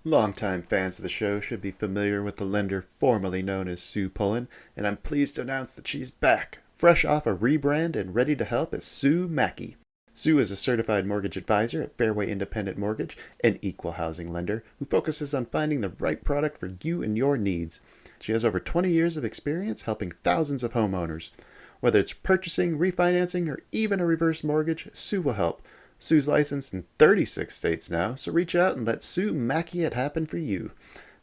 Longtime fans of the show should be familiar with the lender formerly known as Sue Pullen, and I'm pleased to announce that she's back, fresh off a rebrand and ready to help as Sue Mackey. Sue is a certified mortgage advisor at Fairway Independent Mortgage, an equal housing lender who focuses on finding the right product for you and your needs. She has over 20 years of experience helping thousands of homeowners. Whether it's purchasing, refinancing, or even a reverse mortgage, Sue will help. Sue's licensed in 36 states now, so reach out and let Sue Mackey it happen for you.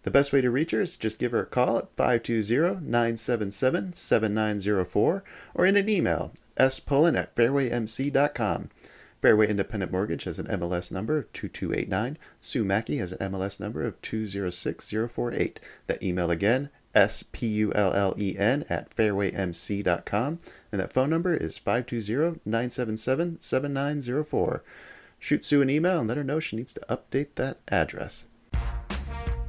The best way to reach her is just give her a call at 520-977-7904 or in an email, spullen@fairwaymc.com. Fairway Independent Mortgage has an MLS number of 2289. Sue Mackey has an MLS number of 206048. That email again, spullen@fairwaymc.com, and that phone number is 520-977-7904. Shoot Sue an email and let her know she needs to update that address.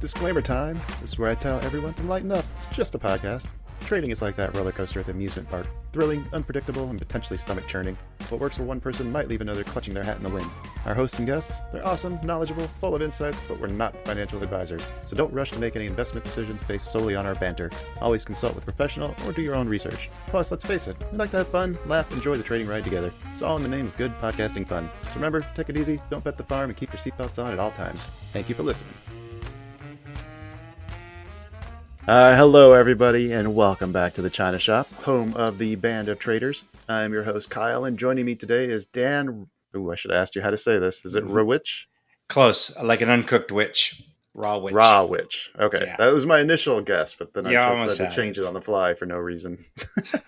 Disclaimer time. This is where I tell everyone to lighten up. It's just a podcast. Trading is like that roller coaster at the amusement park. Thrilling, unpredictable, and potentially stomach-churning. What works for one person might leave another clutching their hat in the wind. Our hosts and guests, they're awesome, knowledgeable, full of insights, but we're not financial advisors. So don't rush to make any investment decisions based solely on our banter. Always consult with a professional or do your own research. Plus, let's face it, we like to have fun, laugh, enjoy the trading ride together. It's all in the name of good podcasting fun. So remember, take it easy, don't bet the farm, and keep your seatbelts on at all times. Thank you for listening. Hello, everybody, and welcome back to the China Shop, home of the Band of Traders. I'm your host, Kyle, and joining me today is Dan. Ooh, I should have asked you how to say this. Is it Rawitch? Close, like an uncooked witch. Rawitch. Rawitch. Okay, Yeah. That was my initial guess, but then I just almost had to change it on the fly for no reason.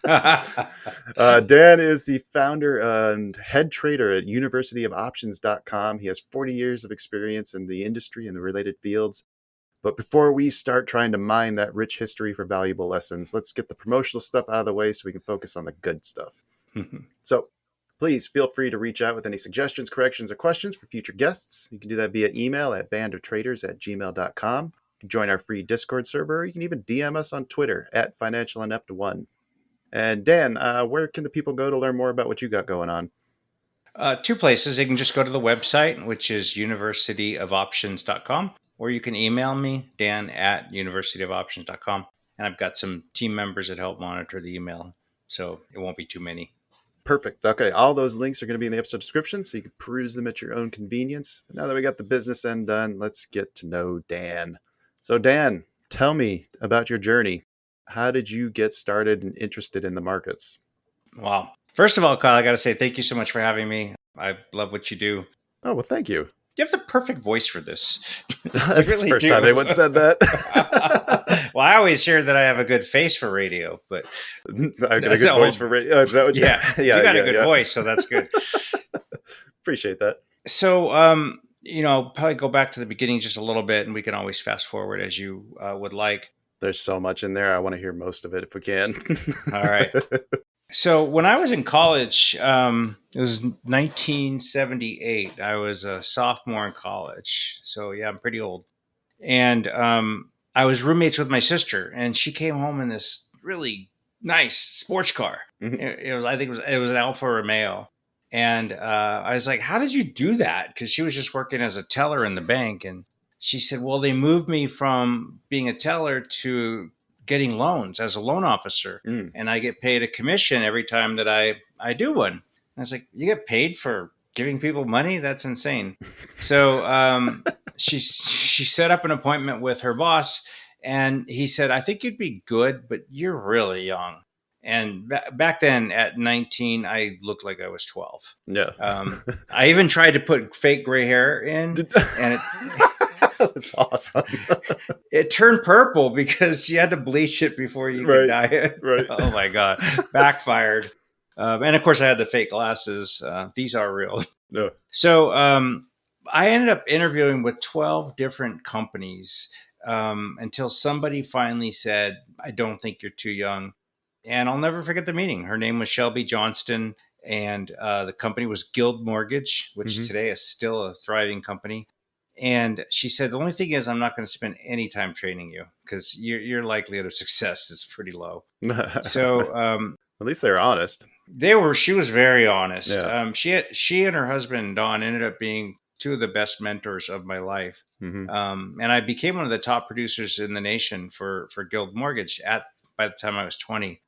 it. Dan is the founder and head trader at universityofoptions.com. He has 40 years of experience in the industry and the related fields. But before we start trying to mine that rich history for valuable lessons, let's get the promotional stuff out of the way so we can focus on the good stuff. So please feel free to reach out with any suggestions, corrections, or questions for future guests. You can do that via email at bandoftraders@gmail.com. You can join our free Discord server, or you can even DM us on Twitter at financialinept1. And Dan, where can the people go to learn more about what you got going on? Two places. They can just go to the website, which is universityofoptions.com, or you can email me, dan@universityofoptions.com. And I've got some team members that help monitor the email, so it won't be too many. Perfect. Okay, all those links are going to be in the episode description, so you can peruse them at your own convenience. But now that we got the business end done, let's get to know Dan. So Dan, tell me about your journey. How did you get started and interested in the markets? Wow. First of all, Kyle, I got to say thank you so much for having me. I love what you do. Oh, well, thank you. You have the perfect voice for this. That's the first time anyone said that. Well, I always hear that I have a good face for radio, but I got a good voice for radio. Is that what you got a good voice, so that's good. Appreciate that. So, probably go back to the beginning just a little bit, and we can always fast forward as you would like. There's so much in there. I want to hear most of it if we can. All right. So when I was in college, it was 1978. I was a sophomore in college. So yeah, I'm pretty old. And I was roommates with my sister, and she came home in this really nice sports car. Mm-hmm. I think it was an Alfa Romeo. And I was like, how did you do that? Because she was just working as a teller in the bank. And she said, well, they moved me from being a teller to getting loans as a loan officer. And I get paid a commission every time that I do one. And I was like, you get paid for giving people money? That's insane. So she set up an appointment with her boss, and he said, I think you'd be good, but you're really young. And back then at 19, I looked like I was 12. Yeah. I even tried to put fake gray hair in, and that's awesome. It turned purple because you had to bleach it before you could dye it. Right. Oh my God. Backfired. And of course I had the fake glasses. These are real. Yeah. So I ended up interviewing with 12 different companies until somebody finally said, I don't think you're too young. And I'll never forget the meeting. Her name was Shelby Johnston, and the company was Guild Mortgage, which today is still a thriving company. And she said, the only thing is I'm not going to spend any time training you because your likelihood of success is pretty low. So at least they were honest. She was very honest. Yeah. She and her husband, Don, ended up being two of the best mentors of my life. Mm-hmm. And I became one of the top producers in the nation for Guild Mortgage by the time I was 20.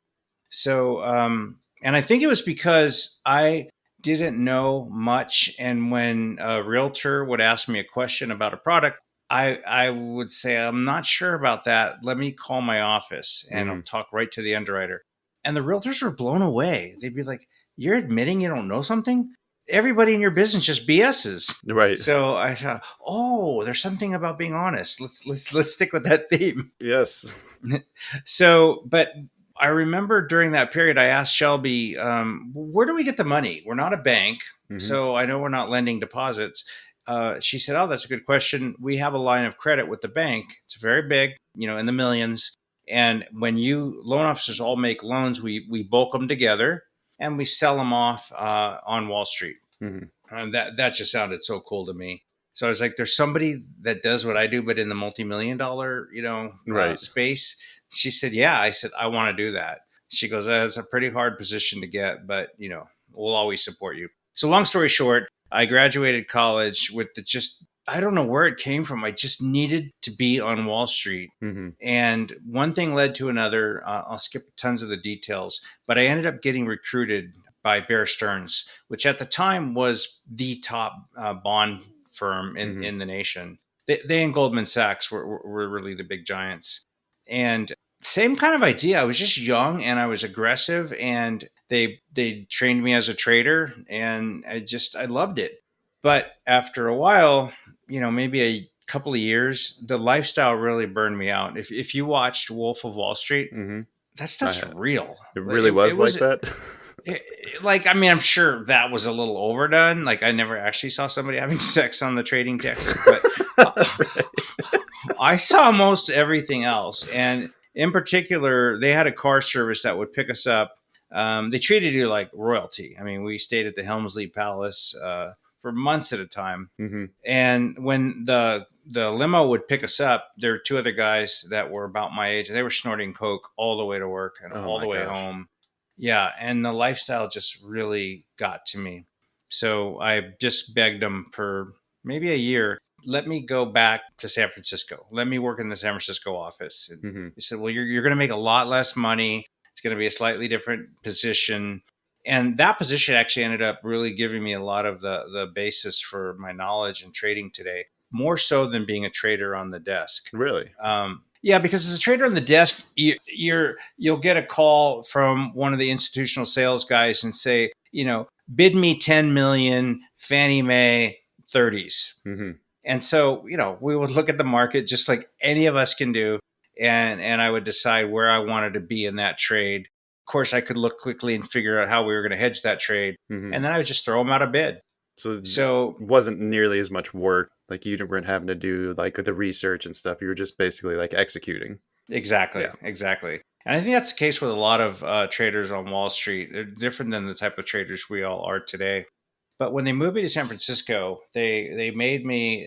So, and I think it was because I didn't know much. And when a realtor would ask me a question about a product, I would say, I'm not sure about that. Let me call my office and I'll Mm-hmm. talk right to the underwriter. And the realtors were blown away. They'd be like, you're admitting you don't know something? Everybody in your business just BS's. Right. So I thought, oh, there's something about being honest. Let's stick with that theme. Yes. So, but I remember during that period, I asked Shelby, where do we get the money? We're not a bank, Mm-hmm. so I know we're not lending deposits. She said, oh, that's a good question. We have a line of credit with the bank. It's very big, in the millions. And when you loan officers all make loans, we bulk them together and we sell them off on Wall Street. Mm-hmm. And that just sounded so cool to me. So I was like, there's somebody that does what I do, but in the multi-million dollar, Right. space. She said, yeah. I said, I want to do that. She goes, it's a pretty hard position to get, but we'll always support you. So long story short, I graduated college with I don't know where it came from. I just needed to be on Wall Street. Mm-hmm. And one thing led to another. I'll skip tons of the details, but I ended up getting recruited by Bear Stearns, which at the time was the top bond firm in the nation. They and Goldman Sachs were really the big giants. And same kind of idea. I was just young and I was aggressive, and they trained me as a trader, and I loved it. But after a while, maybe a couple of years, the lifestyle really burned me out. If you watched Wolf of Wall Street, Mm-hmm. that stuff's real. It really was like that. I'm sure that was a little overdone. Like, I never actually saw somebody having sex on the trading desk, but I saw most everything else. And in particular, they had a car service that would pick us up. They treated you like royalty. I mean, we stayed at the Helmsley Palace for months at a time. Mm-hmm. And when the limo would pick us up, there were two other guys that were about my age, and they were snorting coke all the way to work and all the way home. Yeah, and the lifestyle just really got to me. So I just begged them for maybe a year. Let me go back to San Francisco. Let me work in the San Francisco office. And Mm-hmm. they said, well, you're going to make a lot less money. It's going to be a slightly different position. And that position actually ended up really giving me a lot of the basis for my knowledge in trading today, more so than being a trader on the desk. Really? Yeah, because as a trader on the desk, you'll get a call from one of the institutional sales guys and say, bid me 10 million, Fannie Mae 30s. Mm-hmm. And so, we would look at the market just like any of us can do. And I would decide where I wanted to be in that trade. Of course, I could look quickly and figure out how we were going to hedge that trade. Mm-hmm. And then I would just throw them out of bid. So it wasn't nearly as much work. Like, you weren't having to do like the research and stuff. You were just basically like executing. Exactly. Yeah. Exactly. And I think that's the case with a lot of traders on Wall Street. They're different than the type of traders we all are today. But when they moved me to San Francisco, they made me,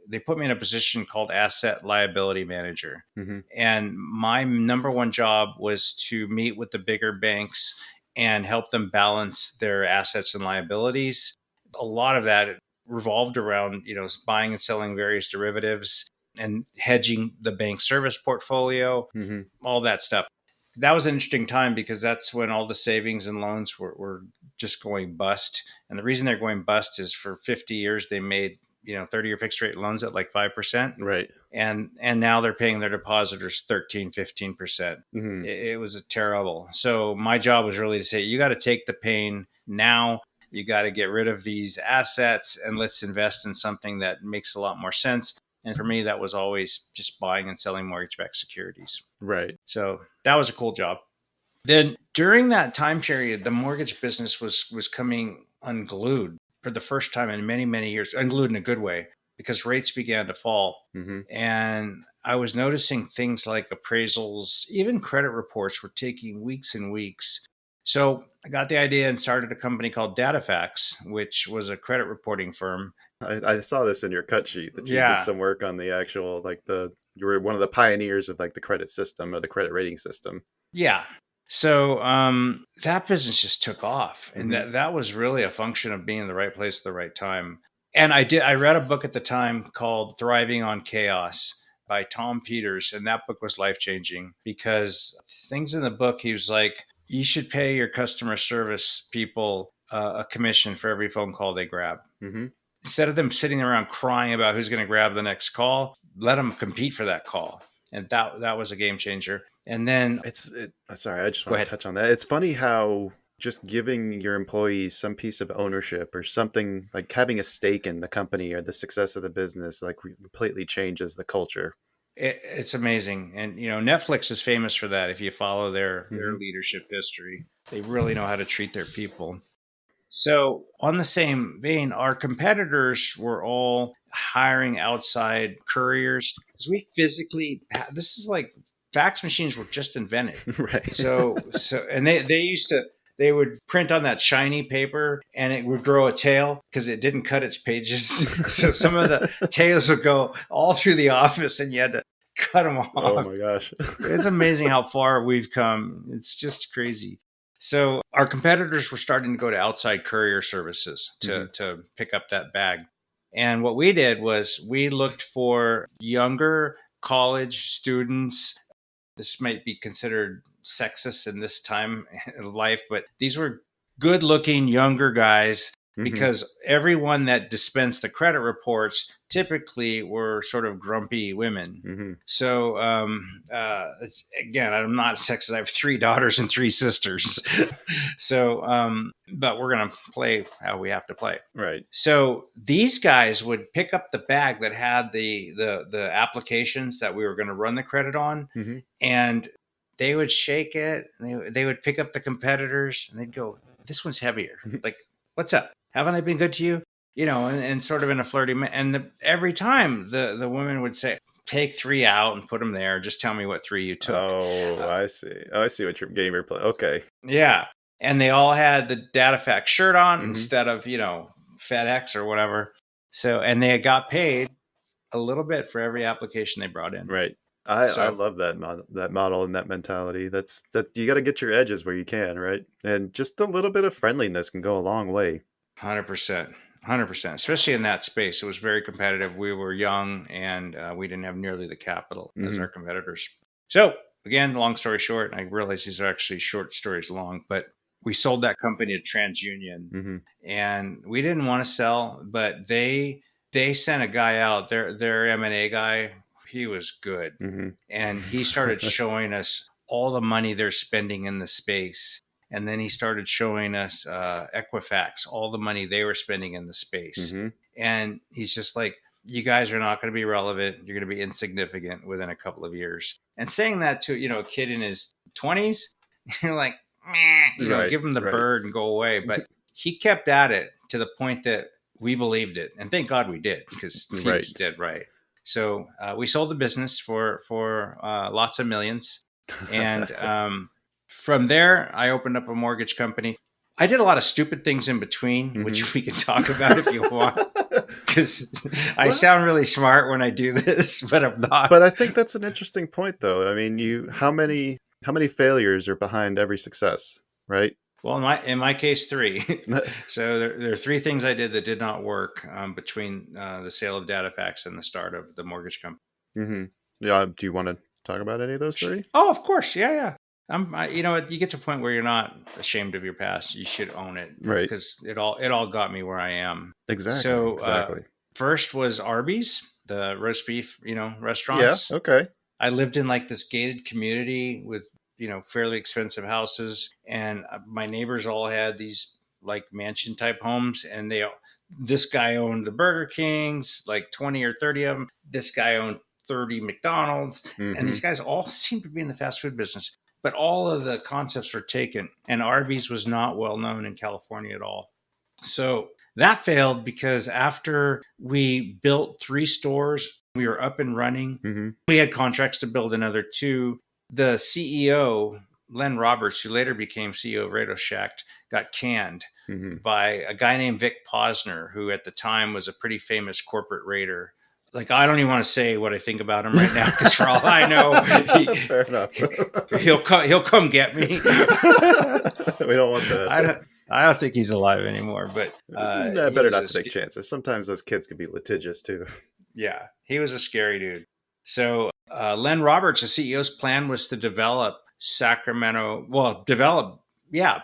they put me in a position called asset liability manager. Mm-hmm. And my number one job was to meet with the bigger banks and help them balance their assets and liabilities. A lot of that revolved around, buying and selling various derivatives and hedging the bank service portfolio, Mm-hmm. all that stuff. That was an interesting time because that's when all the savings and loans were just going bust. And the reason they're going bust is for 50 years, they made, 30-year fixed rate loans at like 5%. Right. And now they're paying their depositors 13, 15%. Mm-hmm. It was terrible. So my job was really to say, you got to take the pain now. You got to get rid of these assets and let's invest in something that makes a lot more sense. And for me, that was always just buying and selling mortgage-backed securities. Right. So that was a cool job. Then during that time period, the mortgage business was coming unglued for the first time in many, many years, unglued in a good way, because rates began to fall. Mm-hmm. And I was noticing things like appraisals, even credit reports were taking weeks and weeks. So I got the idea and started a company called DataFax, which was a credit reporting firm. I saw this in your cut sheet that you did some work on the actual, you were one of the pioneers of like the credit system or the credit rating system. Yeah. So that business just took off. And Mm-hmm. that was really a function of being in the right place at the right time. And I read a book at the time called Thriving on Chaos by Tom Peters. And that book was life-changing because things in the book, he was like, you should pay your customer service people a commission for every phone call they grab. Mm-hmm. Instead of them sitting around crying about who's going to grab the next call, let them compete for that call. And that was a game changer. And then sorry, I just Go want ahead. to touch on that. It's funny how just giving your employees some piece of ownership or something, like having a stake in the company or the success of the business, like completely changes the culture. It's amazing. And, Netflix is famous for that. If you follow their Mhm. leadership history, they really know how to treat their people. So, on the same vein, our competitors were all hiring outside couriers because this is like fax machines were just invented. Right. And they would print on that shiny paper and it would grow a tail because it didn't cut its pages. So some of the tails would go all through the office and you had to cut them off. Oh my gosh. It's amazing how far we've come. It's just crazy. So our competitors were starting to go to outside courier services to pick up that bag. And what we did was we looked for younger college students. This might be considered sexist in this time in life, but these were good looking younger guys because everyone that dispensed the credit reports typically were sort of grumpy women. Mm-hmm. So, again, I'm not sexist. I have 3 daughters and 3 sisters. So, but we're going to play how we have to play. Right. So these guys would pick up the bag that had the applications that we were going to run the credit on, Mm-hmm. and they would shake it. And they would pick up the competitors, and they'd go, "This one's heavier. Like, what's up? Haven't I been good to you?" And sort of in a flirty and every time the women would say, "Take 3 out and put them there. Just tell me what 3 you took." Oh, I see. I see what your game you're playing. Okay. Yeah. And they all had the DataFax shirt on instead of, FedEx or whatever. So, and they got paid a little bit for every application they brought in. Right. I So- love that model and that mentality. That's you got to get your edges where you can, right? And just a little bit of friendliness can go a long way. 100%. 100%. Especially in that space. It was very competitive. We were young and we didn't have nearly the capital as our competitors. So, again, long story short, I realize these are actually short stories long, but we sold that company to TransUnion and we didn't want to sell, but they sent a guy out, their M&A guy. He was good. And he started showing us all the money they're spending in the space. And then he started showing us Equifax, all the money they were spending in the space. And he's just like, you guys are not going to be relevant. You're going to be insignificant within a couple of years. And saying that to, a kid in his 20s, you're like, meh, give him the bird and go away. But he kept at it to the point that we believed it. And thank God we did, because he was dead right. So we sold the business for lots of millions. And from there, I opened up a mortgage company. I did a lot of stupid things in between, which we can talk about if you want, because I sound really smart when I do this, but I'm not. But I think that's an interesting point, though. I mean, how many failures are behind every success, right? Well, in my case, 3. So there are 3 things I did that did not work between the sale of DataFax and the start of the mortgage company. Yeah. Do you want to talk about any of those 3? Oh, of course. Yeah. You get to a point where you're not ashamed of your past. You should own it, right? Because it all got me where I am. Exactly. So exactly. First was Arby's, the roast beef, restaurants. Yeah. Okay. I lived in like this gated community with fairly expensive houses, and my neighbors all had these like mansion type homes, and this guy owned the Burger Kings, like 20 or 30 of them. This guy owned 30 McDonald's, and these guys all seemed to be in the fast food business. But all of the concepts were taken, and Arby's was not well known in California at all. So that failed because after we built 3 stores, we were up and running. We had contracts to build another 2. The CEO, Len Roberts, who later became CEO of Radio Shack, got canned by a guy named Vic Posner, who at the time was a pretty famous corporate raider. Like, I don't even want to say what I think about him right now, because for all I know, fair enough. he'll come get me. We don't want that. I don't think he's alive anymore, but he Better was not to take chances. Sometimes those kids can be litigious too. yeah, he was a scary dude. So Len Roberts, the CEO's plan was to develop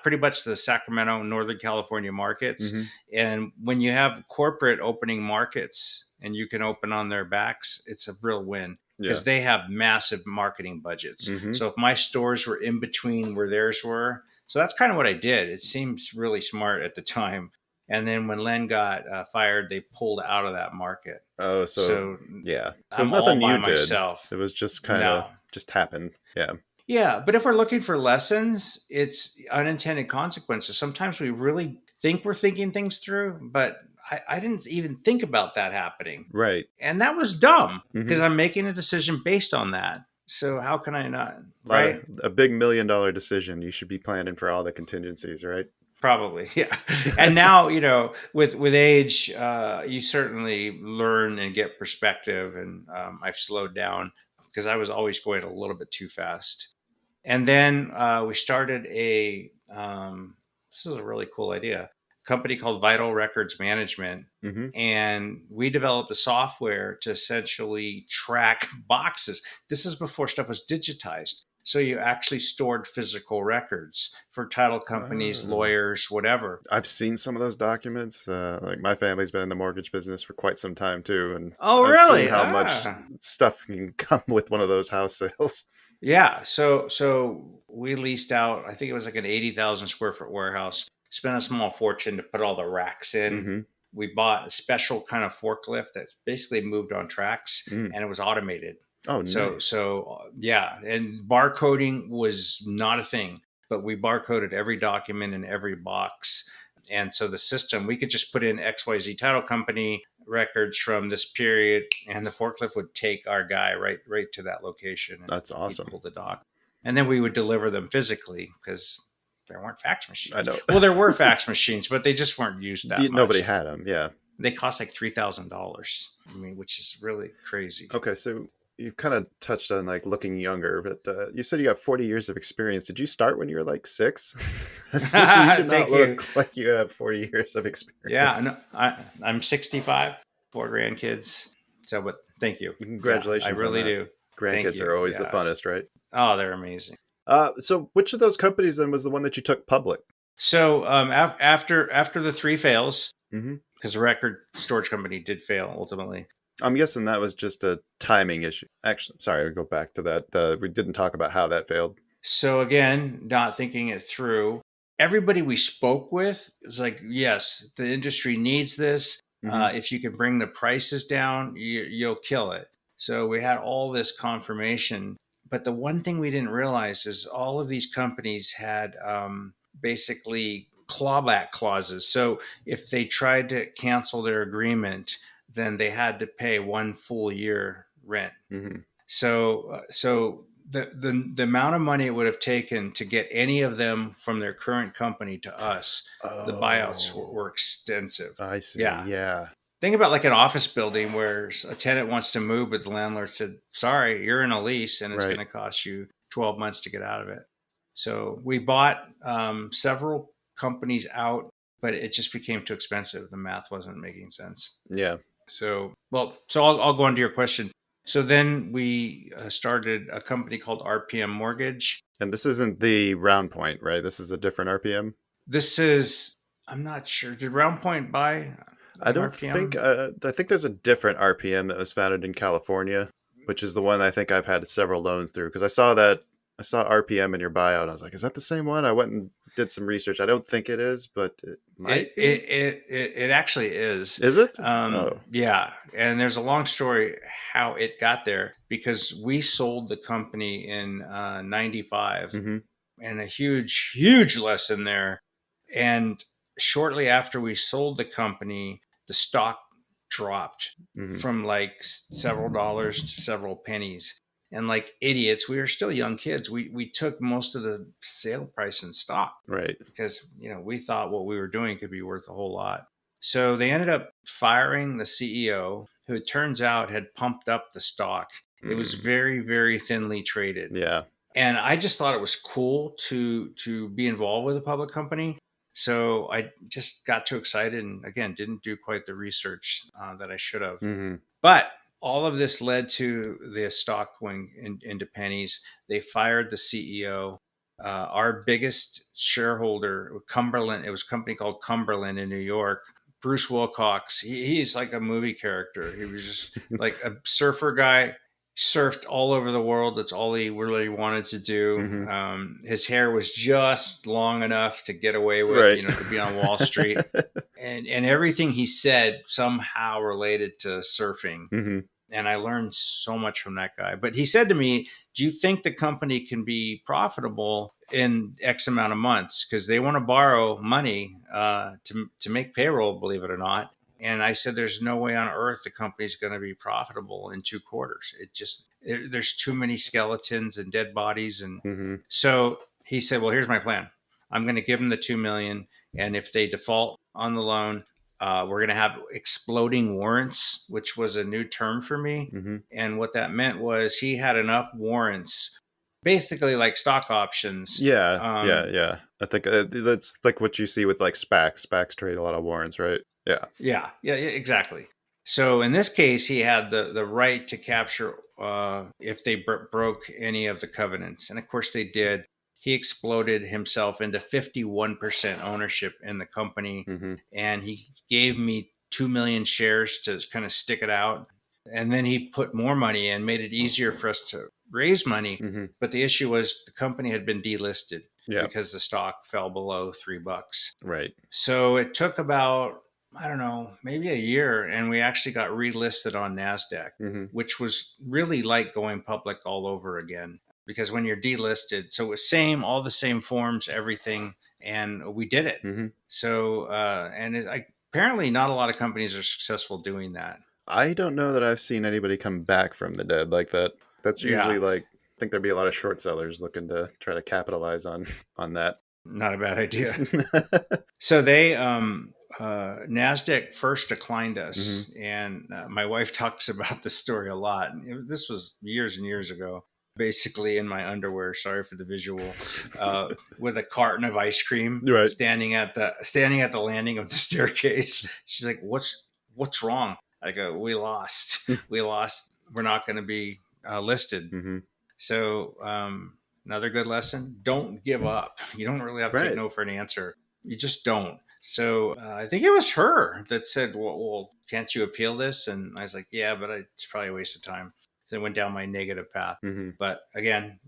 pretty much the Sacramento, Northern California markets. Hmm. And when you have corporate opening markets and you can open on their backs, it's a real win Yeah. because they have massive marketing budgets. Hmm. So if my stores were in between where theirs were, so that's kind of what I did. It seems really smart at the time. And then when Len got fired, they pulled out of that market. Oh, so So yeah. So it's I'm all nothing by you did. myself. It was just kind of No. just happened. Yeah. Yeah, but if we're looking for lessons, it's unintended consequences. Sometimes we really think we're thinking things through, but I didn't even think about that happening. Right. And that was dumb because Hmm. I'm making a decision based on that. So how can I not? A Right? big $1 million decision. You should be planning for all the contingencies, right? Probably, yeah. And now, with age, you certainly learn and get perspective. And I've slowed down because I was always going a little bit too fast. And then we started this is a really cool idea, company called Vital Records Management. Hmm. And we developed a software to essentially track boxes. This is before stuff was digitized. So you actually stored physical records for title companies, lawyers, whatever. I've seen some of those documents. Like my family's been in the mortgage business for quite some time too, and Oh, I've seen really? how much Ah. stuff can come with one of those house sales. Yeah. So we leased out, I think it was like an 80,000 square foot warehouse, spent a small fortune to put all the racks in. Hmm. We bought a special kind of forklift that basically moved on tracks Mm. and it was automated. Oh, So, nice. yeah. And barcoding was not a thing, but we barcoded every document in every box. And so the system, we could just put in XYZ title company records from this period, and the forklift would take our guy right to that location, and That's he'd awesome. pull the dock. And then we would deliver them physically because there weren't fax I machines. know. Well, there were fax machines, but they just weren't used that Nobody much. had them. Yeah. They cost like $3,000. I mean, which is really crazy. Okay, so you've kind of touched on like looking younger, but you said you got 40 years of experience. Did you start when you were like 6? You do not Thank you. look like you have 40 years of Yeah, experience. no, I'm 65, 4 grandkids. So, but thank you. Congratulations Yeah, I on really that. do. Thank Grandkids you. are always the Yeah. funnest, right? Oh, they're amazing. So which of those companies then was the one that you took public? So after the three fails, Hmm. because the record storage company did fail ultimately. I'm guessing that was just a timing issue. Actually, sorry, we go back to that. We didn't talk about how that failed. So again, not thinking it through. Everybody we spoke with is like, yes, the industry needs this. Hmm. If you can bring the prices down, you'll kill it. So we had all this confirmation. But the one thing we didn't realize is all of these companies had basically clawback clauses. So if they tried to cancel their agreement, then they had to pay 1 full year rent. Hmm. So the amount of money it would have taken to get any of them from their current company to us, the buyouts were extensive. I see. Yeah. Yeah. Think about like an office building where a tenant wants to move, but the landlord said, sorry, you're in a lease and it's Right. going to cost you 12 months to get out of it. So we bought several companies out, but it just became too expensive. The math wasn't making sense. Yeah. So I'll go on to your question. So then we started a company called RPM Mortgage. And this isn't the round point, right? This is a different RPM. This is, I'm not sure. Did Round Point buy I an don't RPM? think. I think there's a different RPM that was founded in California, which is the one I think I've had several loans through. Because I saw RPM in your buyout. I was like, is that the same one? I went and did some research. I don't think it is, but it might be. It actually is. Is it? Yeah. And there's a long story how it got there because we sold the company in 95 Hmm. and a huge lesson there. And shortly after we sold the company, the stock dropped Hmm. from like several dollars to several pennies. And like idiots, we were still young kids. We took most of the sale price in stock Right. because we thought what we were doing could be worth a whole lot. So they ended up firing the CEO, who it turns out had pumped up the stock. It was very, very thinly traded. Yeah. And I just thought it was cool to be involved with a public company. So I just got too excited and again, didn't do quite the research that I should have. Mm-hmm. But all of this led to the stock going into pennies. They fired the CEO. Our biggest shareholder, Cumberland, it was a company called Cumberland in New York. Bruce Wilcox, he's like a movie character. He was just like a surfer guy, surfed all over the world. That's all he really wanted to do. Mm-hmm. His hair was just long enough to get away with, Right. to be on Wall Street. And everything he said somehow related to surfing. Mm-hmm. And I learned so much from that guy. But he said to me, do you think the company can be profitable in X amount of months? Because they want to borrow money to make payroll, believe it or not. And I said, there's no way on earth the company's going to be profitable in 2 quarters. There's too many skeletons and dead bodies. And Mm-hmm. so he said, well, here's my plan. I'm going to give them the 2 million. And if they default on the loan, we're going to have exploding warrants, which was a new term for me. Mm-hmm. And what that meant was he had enough warrants, basically like stock options. Yeah. Yeah. I think that's like what you see with like SPACs. SPACs trade a lot of warrants, right? Yeah. Yeah, exactly. So in this case, he had the right to capture if they broke any of the covenants. And of course they did. He exploded himself into 51% ownership in the company. Mm-hmm. And he gave me 2 million shares to kind of stick it out. And then he put more money in, made it easier for us to raise money. Mm-hmm. But the issue was the company had been delisted Yeah. because the stock fell below $3. Right. So it took about, I don't know, maybe a year, and we actually got relisted on NASDAQ, Mm-hmm. which was really like going public all over again. Because when you're delisted, so it was all the same forms, everything, and we did it. Mm-hmm. So, apparently not a lot of companies are successful doing that. I don't know that I've seen anybody come back from the dead like that. That's usually Yeah, like, I think there'd be a lot of short sellers looking to try to capitalize on that. not a bad idea. So they NASDAQ first declined us, and my wife talks about this story a lot. This was years and years ago. Basically, in my underwear. Sorry for the visual. With a carton of ice cream, Right. standing at the landing of the staircase. She's like, "What's wrong?" I go, "We lost. We lost. We're not going to be listed." Mm-hmm. So another good lesson: don't give up. You don't really have to Right. take no for an answer. You just don't. So I think it was her that said, well, can't you appeal this? And I was like, yeah, but it's probably a waste of time. So I went down my negative path. Mm-hmm. But again,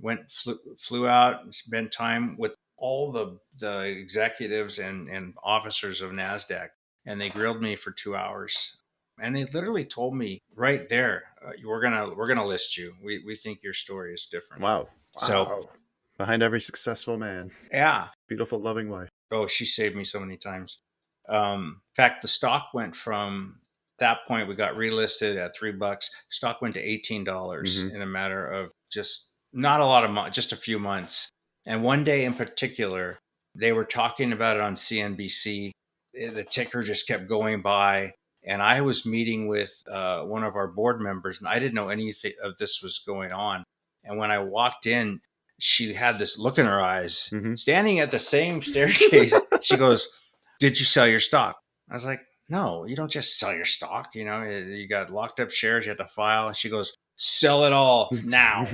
flew out and spent time with all the executives and officers of NASDAQ. And they grilled me for 2 hours. And they literally told me right there, we're gonna list you. We think your story is different. Wow. So behind every successful man, yeah. beautiful, loving wife. Oh, she saved me so many times. In fact, the stock went from that point, we got relisted at $3. Stock went to $18 in a matter of just not a lot of months, just a few months. And one day in particular, they were talking about it on CNBC. The ticker just kept going by. And I was meeting with one of our board members, and I didn't know anything of this was going on. And when I walked in, she had this look in her eyes, standing at the same staircase. She goes, "Did you sell your stock?" I was like, "No, you don't just sell your stock. You got locked up shares. You had to file." She goes, "Sell it all now."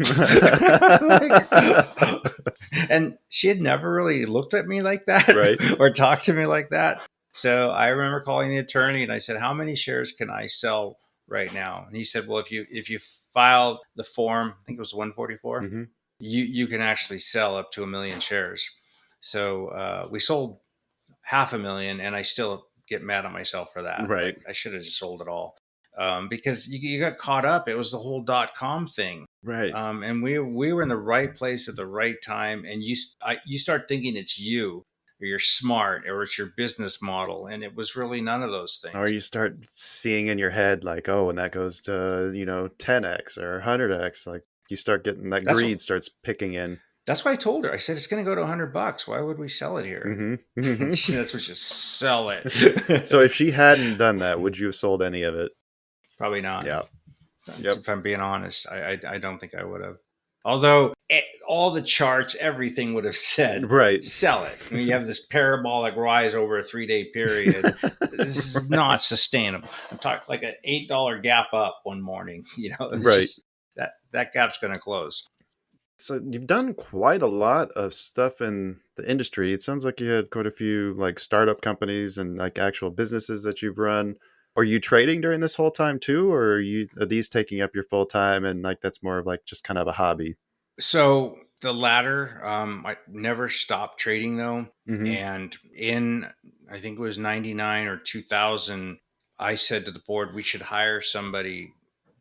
And she had never really looked at me like that, right, or talked to me like that. So I remember calling the attorney and I said, "How many shares can I sell right now?" And he said, "Well, if you file the form, I think it was 144, you can actually sell up to 1 million shares." So we sold 500,000, and I still get mad at myself for that. Right. Like, I should have just sold it all. Because you got caught up. It was the whole .com thing. Right. And we were in the right place at the right time. And you start thinking it's you, or you're smart, or it's your business model. And it was really none of those things. Or you start seeing in your head like, oh, when that goes to, 10x or 100x, like you start getting that greed starts picking in. That's why I told her. I said, it's going to go to $100. Why would we sell it here? That's what you sell it. So if she hadn't done that, would you have sold any of it? Probably not. Yeah. Yep. If I'm being honest, I don't think I would have. Although all the charts, everything would have said, Right. sell it. I mean, you have this parabolic rise over a 3-day period. This is not sustainable. I'm talking like an $8 gap up one morning. It's Right. just that gap's going to close. So you've done quite a lot of stuff in the industry. It sounds like you had quite a few like startup companies and like actual businesses that you've run. Are you trading during this whole time too, or are these taking up your full time and like that's more of like just kind of a hobby? So the latter, I never stopped trading though. Mm-hmm. And I think it was 99 or 2000, I said to the board, we should hire somebody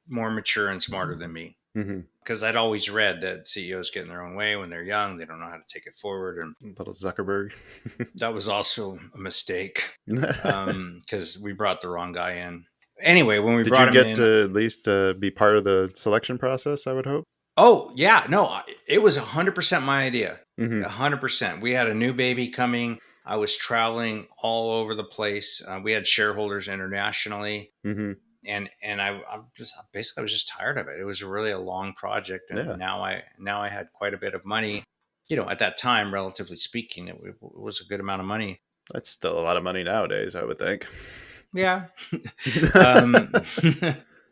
more mature and smarter than me. Mm-hmm. Because I'd always read that CEOs get in their own way when they're young. They don't know how to take it forward. And Little Zuckerberg. that was also a mistake because we brought the wrong guy in. Anyway, when we Did brought you him get in, to at least be part of the selection process, I would hope? oh, yeah, no, it was 100% my idea. Mm-hmm. 100%. We had a new baby coming. I was traveling all over the place. We had shareholders internationally. Mm-hmm. And I'm just basically I was just tired of it. It was really a long project, and Yeah. now I had quite a bit of money. At that time, relatively speaking, it was a good amount of money. That's still a lot of money nowadays, I would think. Yeah. um,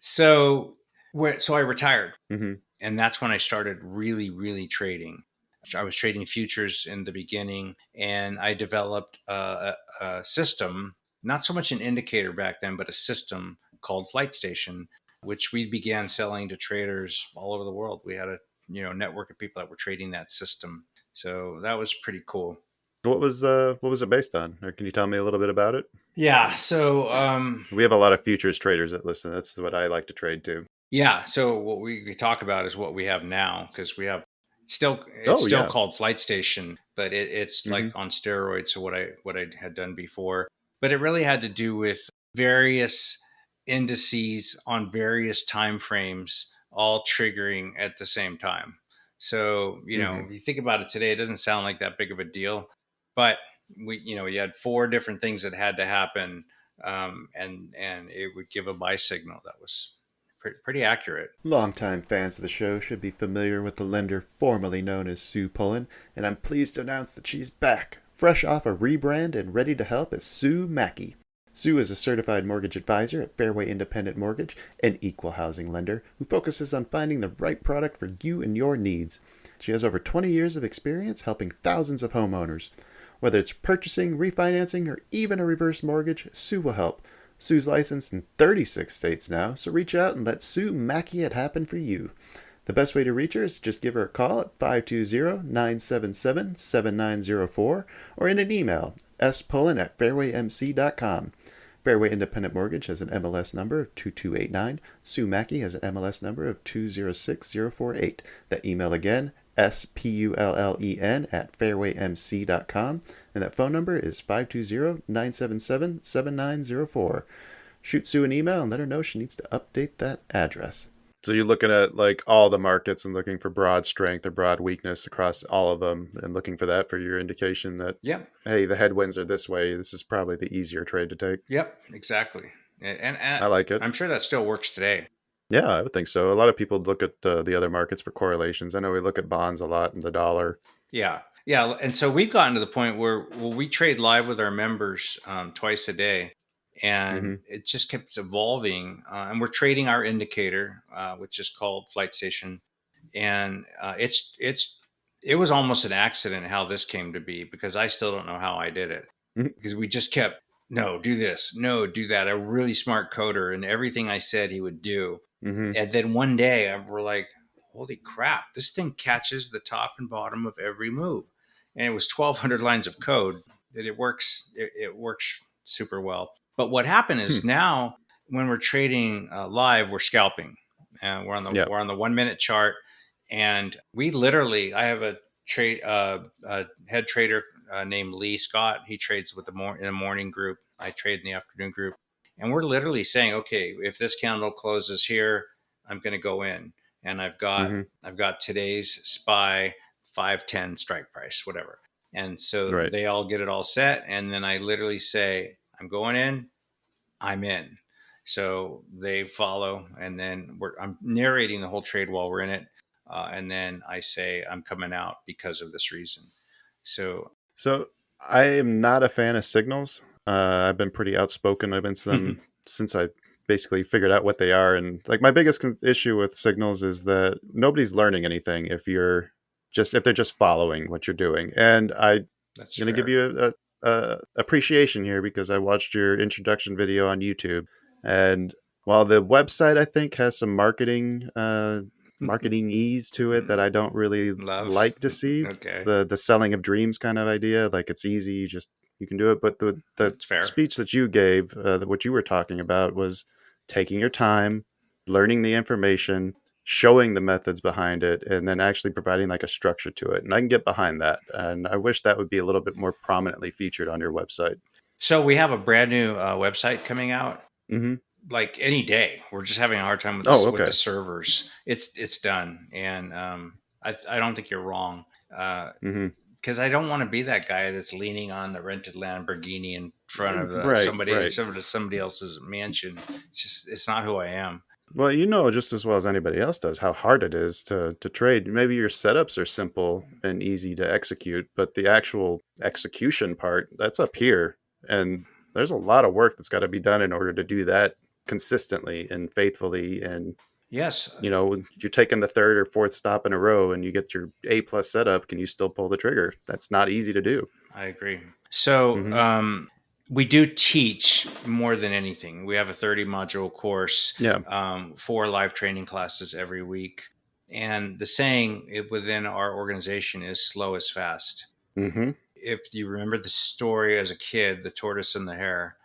so I retired, Mm-hmm. and that's when I started really, really trading. I was trading futures in the beginning, and I developed a system, not so much an indicator back then, but a system called Flight Station, which we began selling to traders all over the world. We had a network of people that were trading that system. So that was pretty cool. What was it based on? Or can you tell me a little bit about it? Yeah. So We have a lot of futures traders that listen. That's what I like to trade too. yeah. So what we talk about is what we have now, because we have it's Oh still yeah. called Flight Station, but it's Mm-hmm. like on steroids. So what I had done before, but it really had to do with various indices on various time frames, all triggering at the same time. So Mm-hmm. if you think about it today, it doesn't sound like that big of a deal, but you had 4 different things that had to happen, and it would give a buy signal that was pretty accurate. Longtime fans of the show should be familiar with the lender formerly known as Sue Pullen, and I'm pleased to announce that she's back, fresh off a rebrand and ready to help as Sue Mackey. Sue is a certified mortgage advisor at Fairway Independent Mortgage, an equal housing lender who focuses on finding the right product for you and your needs. She has over 20 years of experience helping thousands of homeowners. Whether it's purchasing, refinancing, or even a reverse mortgage, Sue will help. Sue's licensed in 36 states now, so reach out and let Sue Mackey it happen for you. The best way to reach her is just give her a call at 520-977-7904 or in an email, spullen@fairwaymc.com. Fairway Independent Mortgage has an MLS number of 2289. Sue Mackey has an MLS number of 206048. That email again, spullen@fairwaymc.com, and that phone number is 520-977-7904. Shoot Sue an email and let her know she needs to update that address. So you're looking at like all the markets and looking for broad strength or broad weakness across all of them and looking for that for your indication that, Yep. hey, the headwinds are this way. This is probably the easier trade to take. Yep. Exactly. And I like it. I'm sure that still works today. Yeah, I would think so. A lot of people look at the other markets for correlations. I know we look at bonds a lot and the dollar. Yeah. Yeah. And so we've gotten to the point where we trade live with our members twice a day, and Mm-hmm. it just keeps evolving. And we're trading our indicator, which is called Flight Station. And it was almost an accident how this came to be, because I still don't know how I did it, because we just kept, no, do this, no, do that. A really smart coder, and everything I said he would do. Mm-hmm. And then one day we're like, holy crap, this thing catches the top and bottom of every move. And it was 1,200 lines of code that it works. It works super well. But what happened is now when we're trading live, we're scalping, and Yeah. we're on the 1 minute chart. And I have a head trader named Lee Scott. He trades with in the morning group. I trade in the afternoon group. And we're literally saying, okay, if this candle closes here, I'm going to go in. And Mm-hmm. I've got today's SPY 510 strike price, whatever. And so Right. they all get it all set. And then I literally say, I'm going in, I'm in. So they follow. And then I'm narrating the whole trade while we're in it. and then I say I'm coming out because of this reason. So I am not a fan of signals. I've been pretty outspoken against them since I basically figured out what they are. And like my biggest issue with signals is that nobody's learning anything if they're just following what you're doing. And I'm that's going to give fair. you a appreciation here because I watched your introduction video on YouTube, and while the website I think has some marketing ease to it that I don't really Love. like to see, Okay, the selling of dreams kind of idea, like it's easy, you can do it. But the that's fair. speech that you gave, what you were talking about was taking your time, learning the information, showing the methods behind it, and then actually providing like a structure to it. And I can get behind that, and I wish that would be a little bit more prominently featured on your website. So we have a brand new website coming out Mm-hmm. like any day. We're just having a hard time with Oh, this with the okay. servers. It's done, and I don't think you're wrong. Mm-hmm. Because I don't want to be that guy that's leaning on the rented Lamborghini in front of Right, right. somebody else's mansion. It's not who I am. Well, you know just as well as anybody else does how hard it is to trade. Maybe your setups are simple and easy to execute, but the actual execution part, that's up here. And there's a lot of work that's got to be done in order to do that consistently and faithfully. And, Yes, you're taking the third or fourth stop in a row and you get your A plus setup. Can you still pull the trigger? That's not easy to do. I agree. So Hmm. we do teach more than anything. We have a 30 module course, Yeah. 4 live training classes every week. And the saying within our organization is slow is fast. Hmm. If you remember the story as a kid, the tortoise and the hare,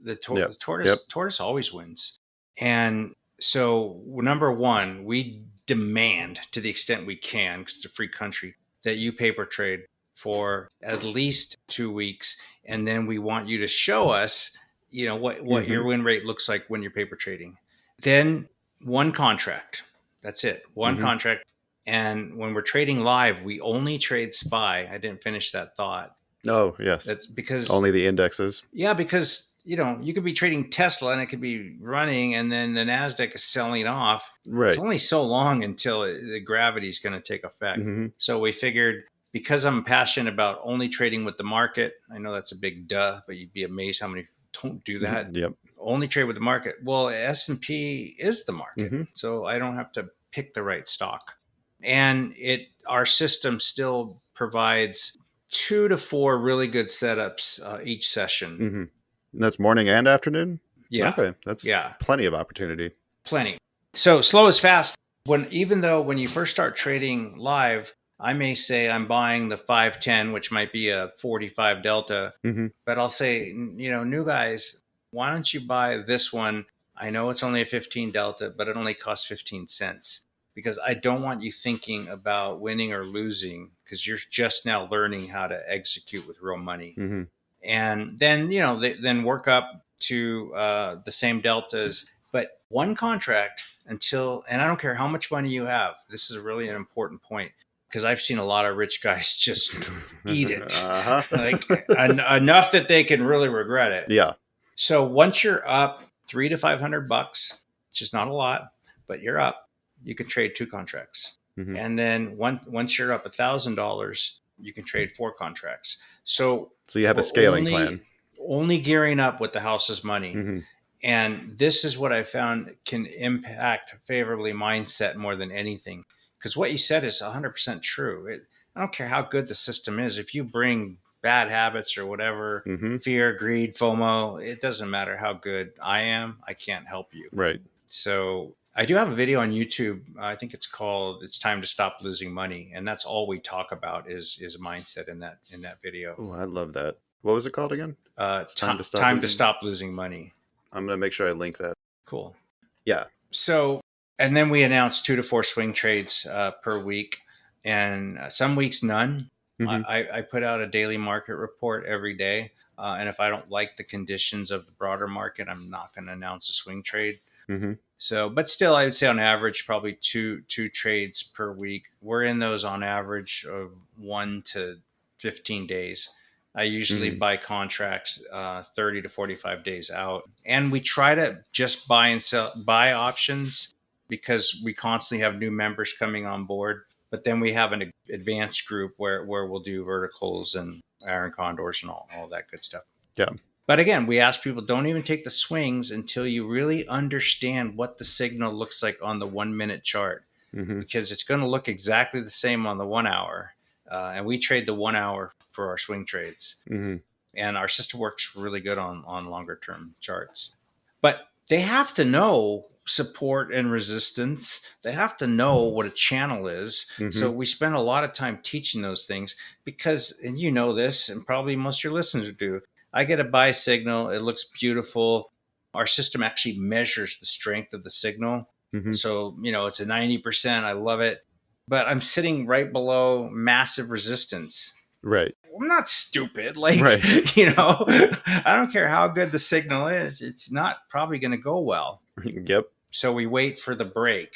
Yep. the Yep. tortoise always wins. And so, number one, we demand to the extent we can, because it's a free country, that you paper trade for at least 2 weeks, and then we want you to show us, what Hmm. your win rate looks like when you're paper trading. Then one contract. That's it. One Hmm. contract. And when we're trading live, we only trade SPY. I didn't finish that thought. Oh, yes. That's because, Only the indexes. yeah, because, you could be trading Tesla and it could be running and then the NASDAQ is selling off. It's Right. only so long until the gravity is going to take effect. Hmm. So we figured because I'm passionate about only trading with the market, I know that's a big duh, but you'd be amazed how many don't do that. Yep. Only trade with the market. Well, S&P is the market. Hmm. So I don't have to pick the right stock. And our system still provides 2 to 4 really good setups each session. Hmm. That's morning and afternoon? Yeah, Okay, that's yeah, plenty of opportunity. plenty. So slow is fast. Even though when you first start trading live, I may say I'm buying the 510, which might be a 45 delta, Hmm. but I'll say, new guys, why don't you buy this one? I know it's only a 15 delta, but it only costs 15 cents because I don't want you thinking about winning or losing because you're just now learning how to execute with real money. Hmm. And then then work up to the same deltas, but one contract and I don't care how much money you have. This is really an important point because I've seen a lot of rich guys just eat it Uh-huh. like enough that they can really regret it. Yeah. So once you're up $300 to $500, which is not a lot, but you're up, you can trade 2 contracts. Hmm. And then once you're up $1,000, you can trade 4 contracts. So So you have a we're scaling plan. only gearing up with the house's money. Hmm. And this is what I found can impact favorably mindset more than anything. Because what you said is 100% true. I don't care how good the system is. If you bring bad habits or whatever, Hmm. fear, greed, FOMO, it doesn't matter how good I am. I can't help you. Right. So I do have a video on YouTube. I think it's called "It's Time to Stop Losing Money," and that's all we talk about is mindset in that video. Oh, I love that. What was it called again? It's time to stop Time to losing. stop losing money. I'm gonna make sure I link that. Cool. Yeah. So, and then we announced 2 to 4 swing trades per week, and some weeks none. Hmm. I put out a daily market report every day, and if I don't like the conditions of the broader market, I'm not going to announce a swing trade. Hmm. So, but still, I would say on average, probably two trades per week. We're in those on average of 1 to 15 days. I usually Hmm. buy contracts 30 to 45 days out, and we try to just buy options because we constantly have new members coming on board. But then we have an advanced group where we'll do verticals and iron condors and all that good stuff. Yeah. But again, we ask people, don't even take the swings until you really understand what the signal looks like on the 1 minute chart, because it's going to look exactly the same on the 1 hour. And we trade the 1 hour for our swing trades. And our system works really good on longer term charts. But they have to know support and resistance. They have to know what a channel is. So we spend a lot of time teaching those things because, and you know this, and probably most of your listeners do, I get a buy signal. It looks beautiful. Our system actually measures the strength of the signal. So, it's a 90%. I love it. But I'm sitting right below massive resistance. Right. I'm not stupid. Like, Right. I don't care how good the signal is. It's not probably going to go well. Yep. So we wait for the break.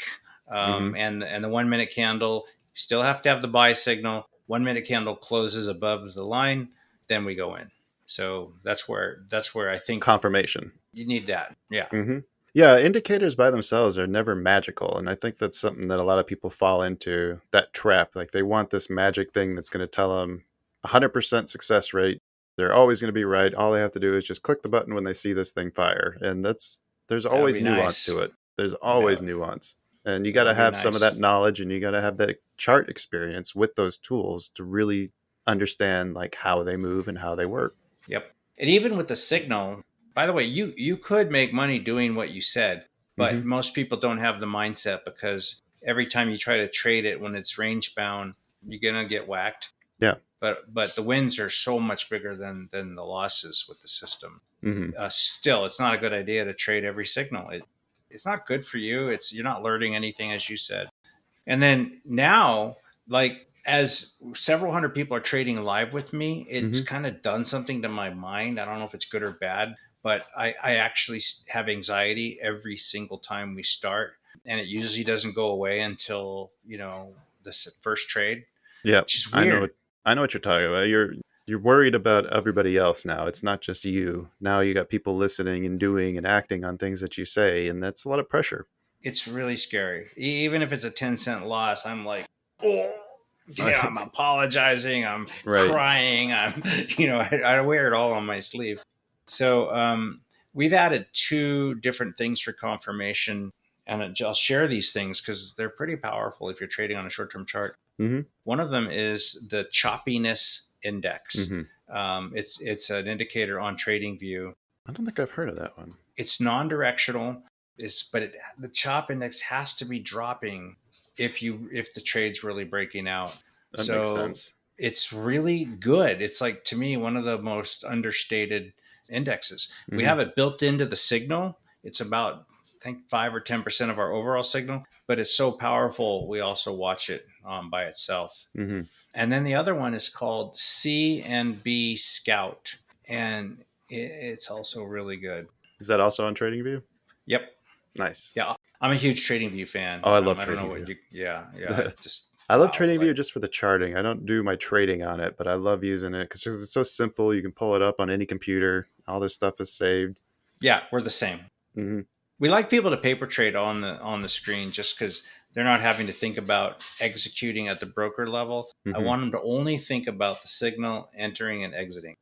And the 1 minute candle, still have to have the buy signal. 1 minute candle closes above the line. Then we go in. So that's where I think Confirmation. you need that. Yeah. Yeah, indicators by themselves are never magical. And I think that's something that a lot of people fall into, that trap. Like they want this magic thing that's going to tell them 100% success rate. They're always going to be right. All they have to do is just click the button when they see this thing fire. And there's always nuance to it. There's always nuance. And you got to have some of that knowledge, and you got to have that chart experience with those tools to really understand like how they move and how they work. Yep. And even with the signal, by the way, you could make money doing what you said, but most people don't have the mindset, because every time you try to trade it when it's range bound, you're going to get whacked. Yeah. But the wins are so much bigger than the losses with the system. Still, it's not a good idea to trade every signal. It's not good for you. You're not learning anything, as you said. And then now, like, as several hundred people are trading live with me, it's kind of done something to my mind. I don't know if it's good or bad, but I actually have anxiety every single time we start. And it usually doesn't go away until, the first trade. Yeah. Which is weird. I know what you're talking about. You're worried about everybody else now. It's not just you. Now you got people listening and doing and acting on things that you say, and that's a lot of pressure. It's really scary. Even if it's a 10-cent loss, I'm like, oh, yeah, I'm apologizing. I'm crying. I wear it all on my sleeve. So we've added 2 different things for confirmation, and I'll share these things because they're pretty powerful if you're trading on a short-term chart. One of them is the choppiness index. It's an indicator on TradingView. I don't think I've heard of that one. It's non-directional, but the chop index has to be dropping if the trade's really breaking out. That makes sense. It's really good. It's like, to me, one of the most understated indexes. We have it built into the signal. It's about, I think, 5 or 10% of our overall signal, but it's so powerful. We also watch it by itself. And then the other one is called C&B Scout, and it's also really good. Is that also on TradingView? Yep. Nice. Yeah, I'm a huge TradingView fan. Oh, I love TradingView. I don't know what yeah. I love TradingView just for the charting. I don't do my trading on it, but I love using it because it's so simple. You can pull it up on any computer. All this stuff is saved. Yeah, we're the same. We like people to paper trade on the screen just because they're not having to think about executing at the broker level. I want them to only think about the signal, entering and exiting.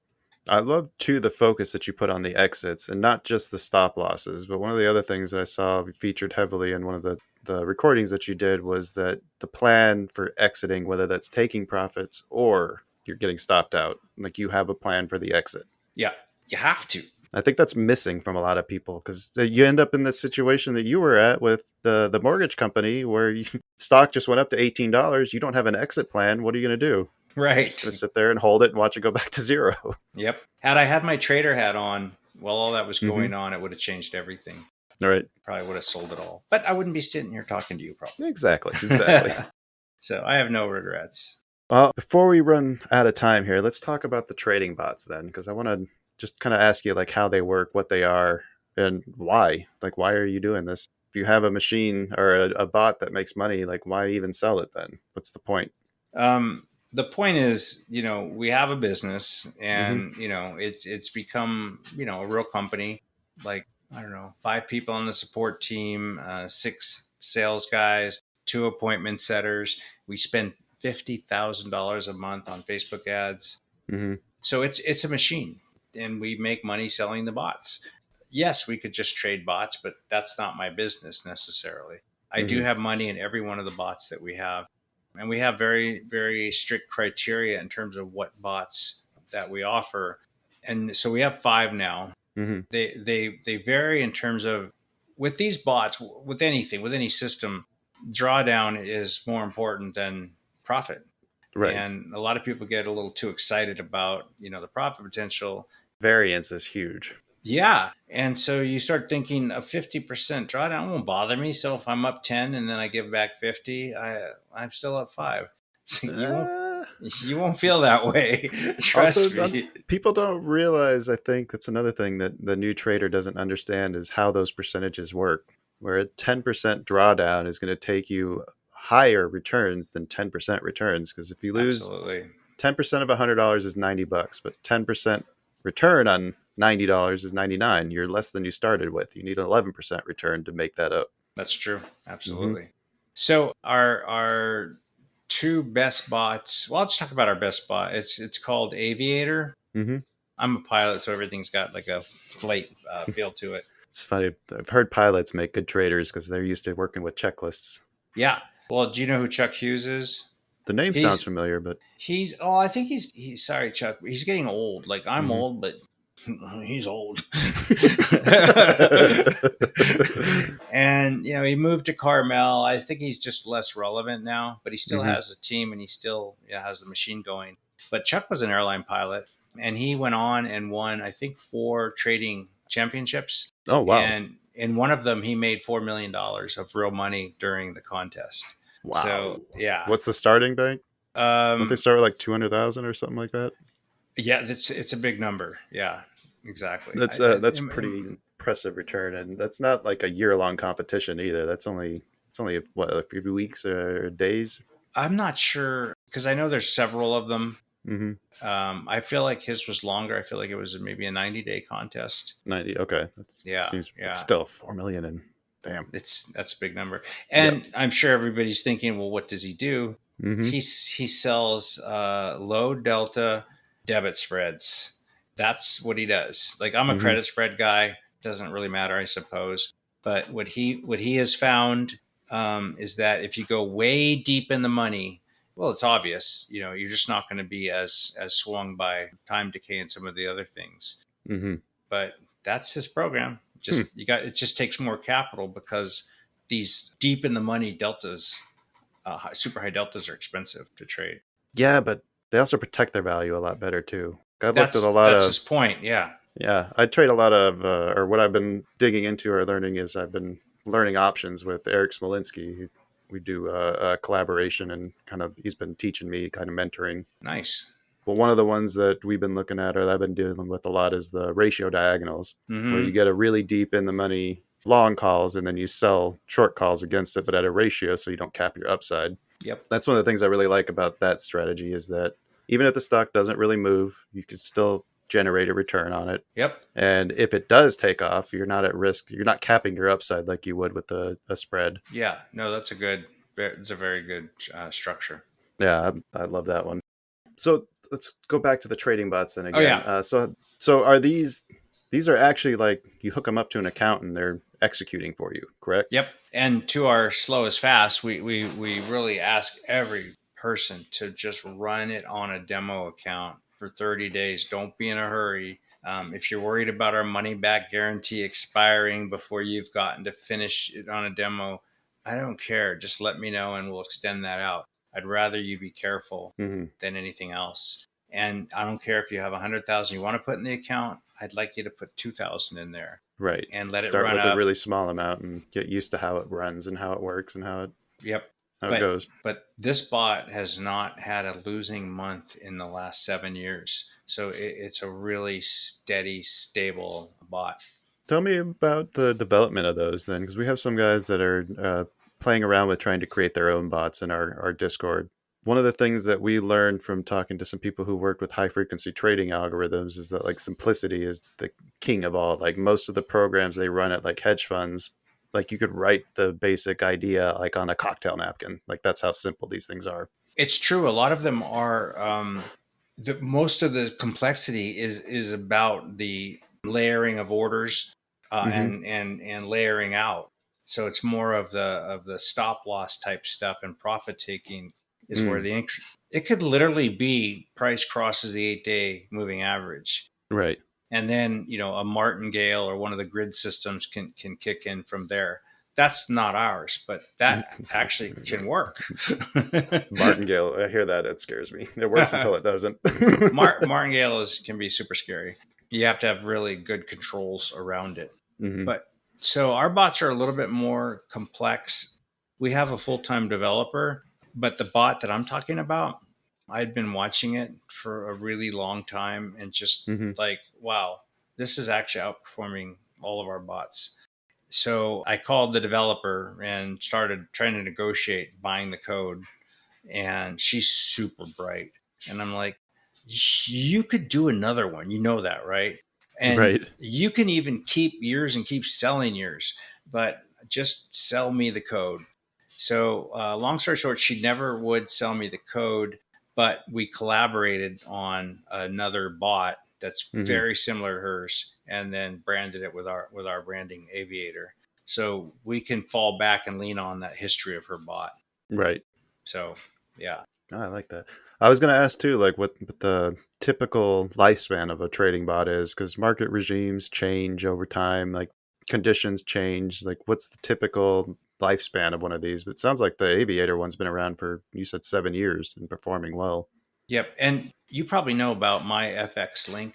I love, too, the focus that you put on the exits and not just the stop losses. But one of the other things that I saw featured heavily in one of the recordings that you did was that the plan for exiting, whether that's taking profits or you're getting stopped out, like you have a plan for the exit. Yeah, you have to. I think that's missing from a lot of people because you end up in the situation that you were at with the mortgage company where stock just went up to $18. You don't have an exit plan. What are you going to do? Right. You're just going to sit there and hold it and watch it go back to zero. Yep. Had I had my trader hat on while all that was going on, it would have changed everything. All right. Probably would have sold it all. But I wouldn't be sitting here talking to you probably. Exactly. So I have no regrets. Well, before we run out of time here, let's talk about the trading bots then, because I want to just kind of ask you like how they work, what they are, and why. Like, why are you doing this? If you have a machine or a bot that makes money, like why even sell it then? What's the point? The point is, we have a business and, it's become, a real company. Like, I don't know, 5 people on the support team, 6 sales guys, 2 appointment setters. We spend $50,000 a month on Facebook ads. Mm-hmm. So it's a machine, and we make money selling the bots. Yes, we could just trade bots, but that's not my business necessarily. I do Mm-hmm. have money in every one of the bots that we have, and we have very, very strict criteria in terms of what bots that we offer. And so we have 5 now. Mm-hmm. They vary in terms of, with these bots, with anything, with any system, drawdown is more important than profit. Right. And a lot of people get a little too excited about, the profit potential. Variance is huge. Yeah. And so you start thinking a 50% drawdown won't bother me. So if I'm up 10 and then I give back 50, I'm still up 5. So you won't feel that way. Trust Also, me. people don't realize, I think that's another thing that the new trader doesn't understand, is how those percentages work. Where a 10% drawdown is going to take you higher returns than 10% returns. Because if you lose Absolutely. 10% of $100 is $90, but 10% return on $90 is 99. You're less than you started with. You need an 11% return to make that up. That's true. Mm-hmm. Absolutely. So our 2 best bots. Well, let's talk about our best bot. It's called Aviator. Mm-hmm. I'm a pilot, so everything's got like a flight feel to it. It's funny. I've heard pilots make good traders because they're used to working with checklists. Yeah. Well, do you know who Chuck Hughes is? The name He's sounds familiar, but I think he's sorry, Chuck. He's getting old. Like I'm Mhm. old, but he's old. And he moved to Carmel. I think he's just less relevant now, but he still Mhm. has a team and he still has the machine going. But Chuck was an airline pilot, and he went on and won, I think, 4 trading championships. Oh, wow. And in one of them, he made $4 million of real money during the contest. Wow. So yeah. What's the starting bank? Don't they start with like 200,000 or something like that? Yeah, it's a big number. Yeah, exactly. That's pretty impressive return, and that's not like a year-long competition either. It's only what, a few weeks or days. I'm not sure, because I know there's several of them. Mm-hmm. I feel like his was longer. I feel like it was maybe a 90-day contest. 90. Okay, seems it's still 4 million, and damn, that's a big number. And I'm sure everybody's thinking, well, what does he do? Mm-hmm. He sells low delta debit spreads. That's what he does. Like, I'm a Mm-hmm. credit spread guy. Doesn't really matter, I suppose. But what he has found is that if you go way deep in the money, well, it's obvious. You're just not going to be as swung by time decay and some of the other things. Mm-hmm. But that's his program. It just takes more capital, because these deep in the money deltas, super high deltas, are expensive to trade. Yeah, but they also protect their value a lot better too. I've That's looked at a lot that's of his point. Yeah. Yeah, I trade a lot of, or what I've been digging into or learning is I've been learning options with Eric Smolinski. We do a collaboration, and he's been teaching me, kind of mentoring. Nice. But one of the ones that we've been looking at, or that I've been dealing with a lot, is the ratio diagonals, Mm-hmm. where you get a really deep in the money long calls, and then you sell short calls against it, but at a ratio so you don't cap your upside. Yep. That's one of the things I really like about that strategy, is that even if the stock doesn't really move, you can still generate a return on it. Yep. And if it does take off, you're not at risk. You're not capping your upside like you would with a spread. Yeah. No, it's a very good structure. Yeah, I love that one. So let's go back to the trading bots then again. Oh, yeah. So are these are actually like you hook them up to an account and they're executing for you, correct? Yep. And to our slow is fast, we really ask every person to just run it on a demo account for 30 days. Don't be in a hurry. If you're worried about our money back guarantee expiring before you've gotten to finish it on a demo, I don't care. Just let me know and we'll extend that out. I'd rather you be careful Mm-hmm. than anything else. And I don't care if you have 100,000 you want to put in the account. I'd like you to put 2,000 in there. Right. And let Start it run with up. a really small amount and get used to how it runs and how it works and how Yep. it goes. But this bot has not had a losing month in the last 7 years. So it's a really steady, stable bot. Tell me about the development of those then, because we have some guys that are playing around with trying to create their own bots in our Discord. One of the things that we learned from talking to some people who worked with high frequency trading algorithms is that like simplicity is the king of all. Like most of the programs they run at like hedge funds Like you could write the basic idea like on a cocktail napkin. Like that's how simple these things are. It's true. A lot of them are. Most of the complexity is about the layering of orders Hmm. and layering out. So it's more of the stop loss type stuff, and profit taking is where Mm, the it could literally be price crosses the 8-day moving average, right. and then a martingale or one of the grid systems can kick in from there. That's not ours, but that actually can work. Martingale, I hear that. It scares me. It works until it doesn't. Martingale can be super scary. You have to have really good controls around it. Hmm. But so our bots are a little bit more complex. We have a full-time developer, but the bot that I'm talking about, I'd been watching it for a really long time and just Hmm. like, wow, this is actually outperforming all of our bots. So I called the developer and started trying to negotiate buying the code, and she's super bright. And I'm like, you could do another one. You know that, right? And Right. you can even keep yours and keep selling yours, but just sell me the code. So, long story short, she never would sell me the code, but we collaborated on another bot that's Hmm. very similar to hers, and then branded it with our branding Aviator. So we can fall back and lean on that history of her bot. Right. So, yeah. Oh, I like that. I was going to ask too, like what the typical lifespan of a trading bot is, because market regimes change over time, like conditions change. Like, what's the typical lifespan of one of these? But it sounds like the Aviator one's been around for, you said, 7 years and performing well. Yep. And you probably know about my FX link,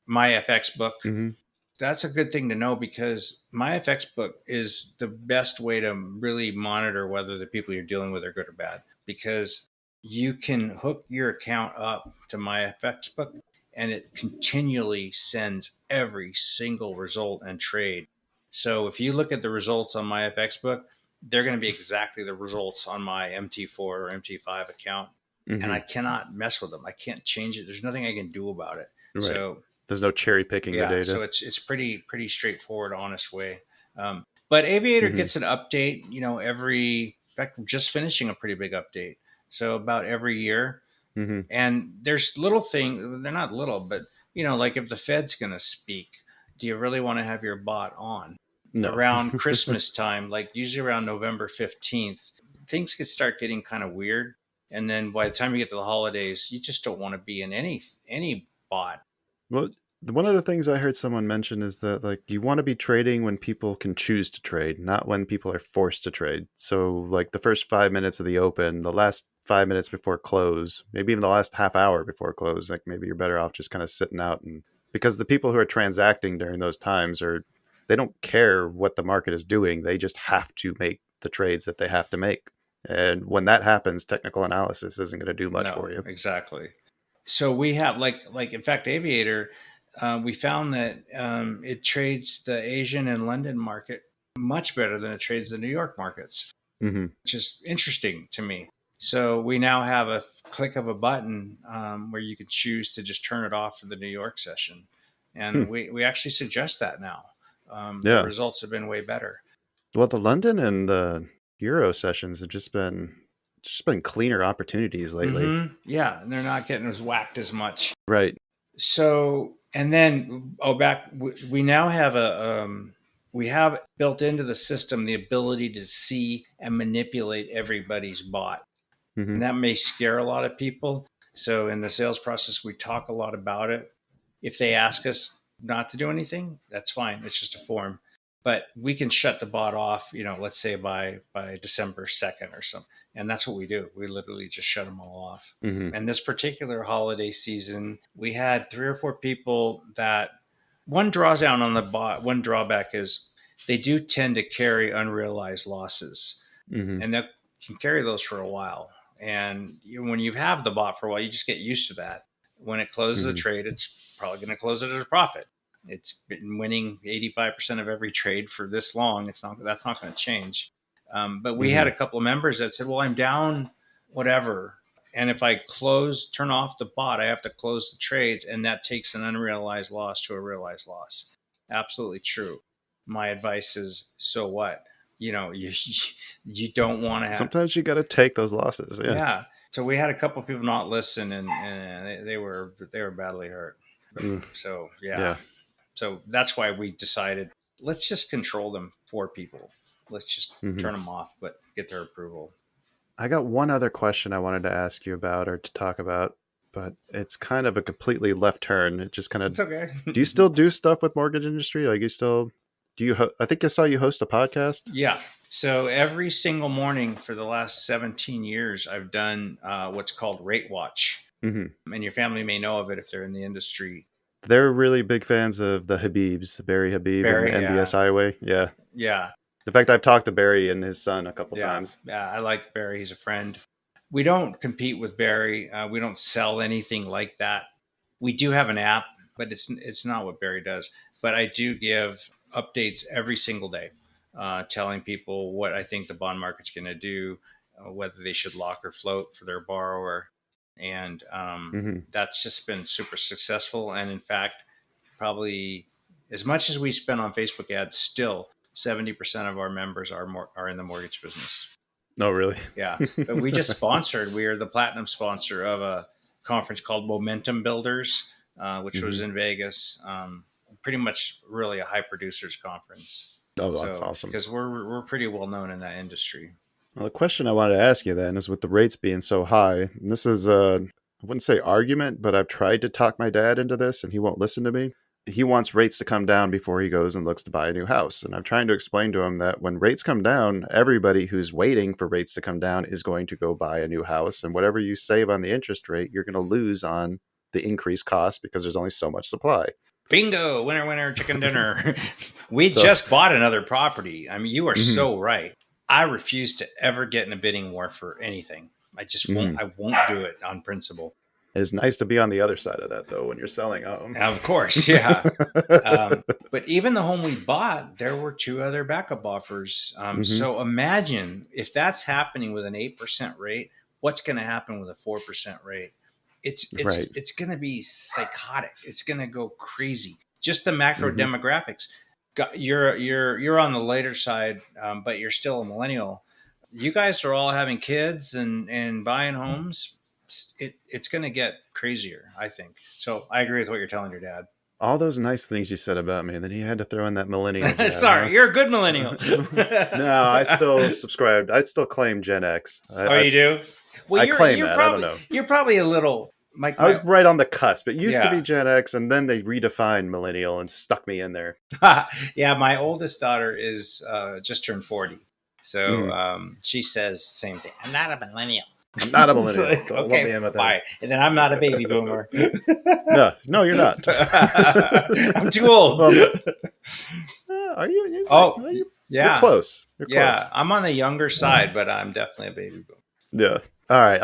my FX book. Hmm. That's a good thing to know, because my FX book is the best way to really monitor whether the people you're dealing with are good or bad, because you can hook your account up to my FX book and it continually sends every single result and trade. So if you look at the results on my FX book, they're going to be exactly the results on my MT4 or MT5 account. And I Hmm. cannot mess with them. I can't change it. There's nothing I can do about it. Right. So There's no cherry picking the yeah, data. so it's pretty straightforward, honest way. But Aviator Hmm. gets an update, every. In fact, we're just finishing a pretty big update, so about every year. Hmm. And there's little things. They're not little, but like if the Fed's going to speak, do you really want to have your bot on No. around Christmas time? Like usually around November 15th, things could start getting kind of weird. And then by the time you get to the holidays, you just don't want to be in any bot. Well, one of the things I heard someone mention is that like you want to be trading when people can choose to trade, not when people are forced to trade. So like the first 5 minutes of the open, the last 5 minutes before close, maybe even the last half hour before close, like maybe you're better off just kind of sitting out, and because the people who are transacting during those times are they don't care what the market is doing. They just have to make the trades that they have to make. And when that happens, technical analysis isn't going to do much No, for you. exactly. So we have like in fact Aviator, we found that it trades the Asian and London market much better than it trades the New York markets, Hmm. which is interesting to me. So we now have a click of a button where you can choose to just turn it off for the New York session, and Hmm. we actually suggest that now. The Yeah. results have been way better. Well, the London and the Euro sessions have just been cleaner opportunities lately. Yeah, and they're not getting as whacked as much. Right. So, and then we now have we have built into the system the ability to see and manipulate everybody's bot, Hmm. and that may scare a lot of people. So in the sales process, we talk a lot about it. If they ask us not to do anything, that's fine. It's just a form. But we can shut the bot off, let's say by December 2nd or something. And that's what we do. We literally just shut them all off. Hmm. And this particular holiday season, we had 3 or 4 people that one draws down on the bot. One drawback is they do tend to carry unrealized losses, Hmm. and that can carry those for a while. And when you have the bot for a while, you just get used to that. When it closes a Hmm. trade, it's probably going to close it at a profit. It's been winning 85% of every trade for this long. That's not going to change. But we had Hmm. a couple of members that said, "Well, I'm down, whatever, and if I turn off the bot, I have to close the trades, and that takes an unrealized loss to a realized loss." Absolutely true. My advice is, so what? you don't want to have. Sometimes you got to take those losses. Yeah. Yeah. So we had a couple of people not listen, and they were badly hurt. Mm, So yeah. yeah. So that's why we decided, let's just control them for people. Let's just Hmm. turn them off, but get their approval. I got one other question I wanted to ask you about or to talk about, but it's kind of a completely left turn. It just kind of, It's okay. do you still do stuff with mortgage industry? Like I think I saw you host a podcast. Yeah. So every single morning for the last 17 years, I've done what's called Rawitch. Mm-hmm. And your family may know of it if they're in the industry. They're really big fans of the Habibs, Barry Habib and the Barry, NBS Highway. Yeah. yeah, In fact, I've talked to Barry and his son a couple yeah, times. yeah. I like Barry. He's a friend. We don't compete with Barry. We don't sell anything like that. We do have an app, but it's not what Barry does. But I do give updates every single day, telling people what I think the bond market's going to do, whether they should lock or float for their borrower, and Mm-hmm. that's just been super successful. And in fact, probably as much as we spend on Facebook ads, still 70% of our members are in the mortgage business. Oh, really? Yeah. But we just we are the platinum sponsor of a conference called Momentum Builders, which was in Vegas. Pretty much really a high producers conference. Oh, that's awesome. Because we're pretty well known in that industry. Well, the question I wanted to ask you then is with the rates being so high, and this is I wouldn't say argument, but I've tried to talk my dad into this and he won't listen to me. He wants rates to come down before he goes and looks to buy a new house. And I'm trying to explain to him that when rates come down, everybody who's waiting for rates to come down is going to go buy a new house. And whatever you save on the interest rate, you're going to lose on the increased cost because there's only so much supply. Bingo, winner, winner, chicken dinner. We just bought another property. I mean, you are so right. I refuse to ever get in a bidding war for anything. I just won't. I won't do it on principle. It's nice to be on the other side of that, though, when you're selling a home. Of course, yeah. But even the home we bought, there were 2 other backup offers. So imagine if that's happening with an 8% rate, what's going to happen with a 4% rate? It's going to be psychotic. It's going to go crazy. Just the macro demographics. You're on the later side, but you're still a millennial. You guys are all having kids and buying homes. It's going to get crazier, I think. So I agree with what you're telling your dad. All those nice things you said about me, and then he had to throw in that millennial. Sorry, you're a good millennial. No, I still subscribed. I still claim Gen X. You do? Well, I claim that. Probably, I don't know. You're probably a little... I was right on the cusp. It used to be Gen X, and then they redefined millennial and stuck me in there. Yeah, my oldest daughter is just turned 40. So she says the same thing. I'm not a millennial. I'm not a millennial. Like, okay, fine. And then I'm not a baby boomer. No, you're not. I'm too old. Well, are you? Yeah. You're close. Yeah, I'm on the younger side, but I'm definitely a baby boomer. Yeah. All right.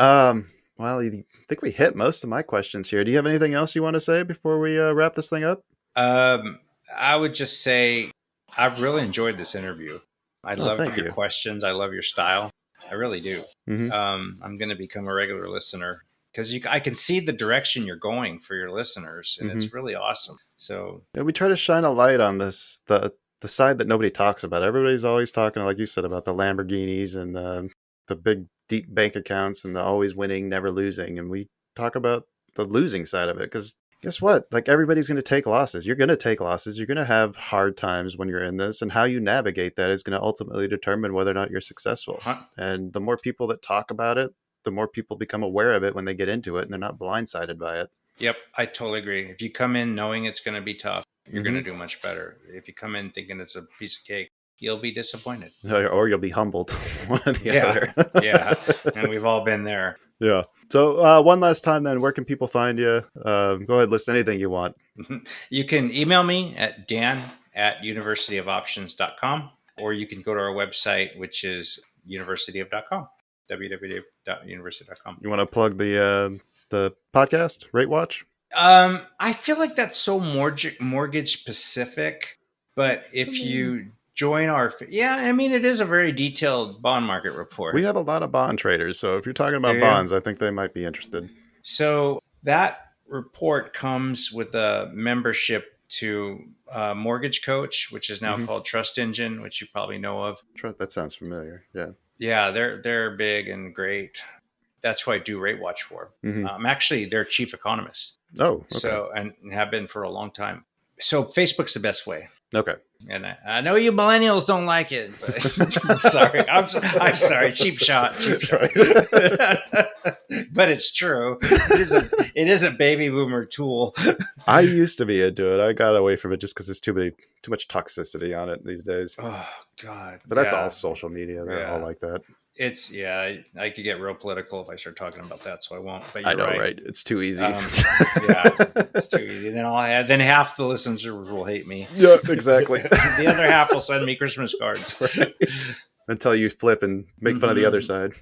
Well, I think we hit most of my questions here. Do you have anything else you want to say before we wrap this thing up? I would just say I've really enjoyed this interview. I love your questions. I love your style. I really do. I'm going to become a regular listener because I can see the direction you're going for your listeners, and it's really awesome. So we try to shine a light on this, the side that nobody talks about. Everybody's always talking, like you said, about the Lamborghinis and the big deep bank accounts and the always winning, never losing. And we talk about the losing side of it because guess what? Like everybody's going to take losses. You're going to take losses. You're going to have hard times when you're in this, and how you navigate that is going to ultimately determine whether or not you're successful. And the more people that talk about it, the more people become aware of it when they get into it, and they're not blindsided by it. Yep, I totally agree. If you come in knowing it's going to be tough, you're going to do much better. If you come in thinking it's a piece of cake, you'll be disappointed. Or you'll be humbled. One or the other. Yeah, and we've all been there. Yeah. So one last time then, where can people find you? Go ahead, list anything you want. You can email me at dan@universityofoptions.com, or you can go to our website, which is universityof.com, www.university.com. You want to plug the podcast, Rate Watch? I feel like that's so mortgage specific, but if you join it is a very detailed bond market report. We have a lot of bond traders, so if you're talking about bonds, I think they might be interested. So that report comes with a membership to Mortgage Coach, which is now called Trust Engine, which you probably know of. That sounds familiar. Yeah. Yeah, they're big and great. That's who I do Rate Watch for. I'm actually their chief economist. Oh, okay. So, and have been for a long time. So Facebook's the best way. Okay. And I know you millennials don't like it, but sorry. I'm sorry. Cheap shot. But it's true. It is a baby boomer tool. I used to be into it. I got away from it just because there's too much toxicity on it these days. Oh God. But that's all social media. They're all like that. I could get real political if I start talking about that, so I won't. But I know, right? It's too easy. It's too easy. Then half the listeners will hate me. Yeah, exactly. The other half will send me Christmas cards. Right. Until you flip and make fun of the other side.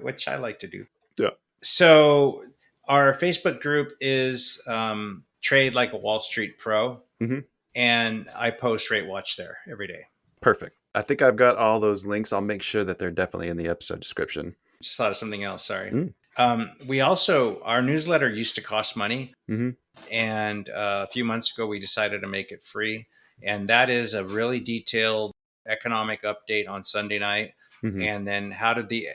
Which I like to do. Yeah. So our Facebook group is Trade Like a Wall Street Pro. And I post Rate Watch there every day. Perfect. I think I've got all those links. I'll make sure that they're definitely in the episode description. Just thought of something else. Sorry. We also, our newsletter used to cost money. And a few months ago, we decided to make it free. And that is a really detailed economic update on Sunday night. And then how did the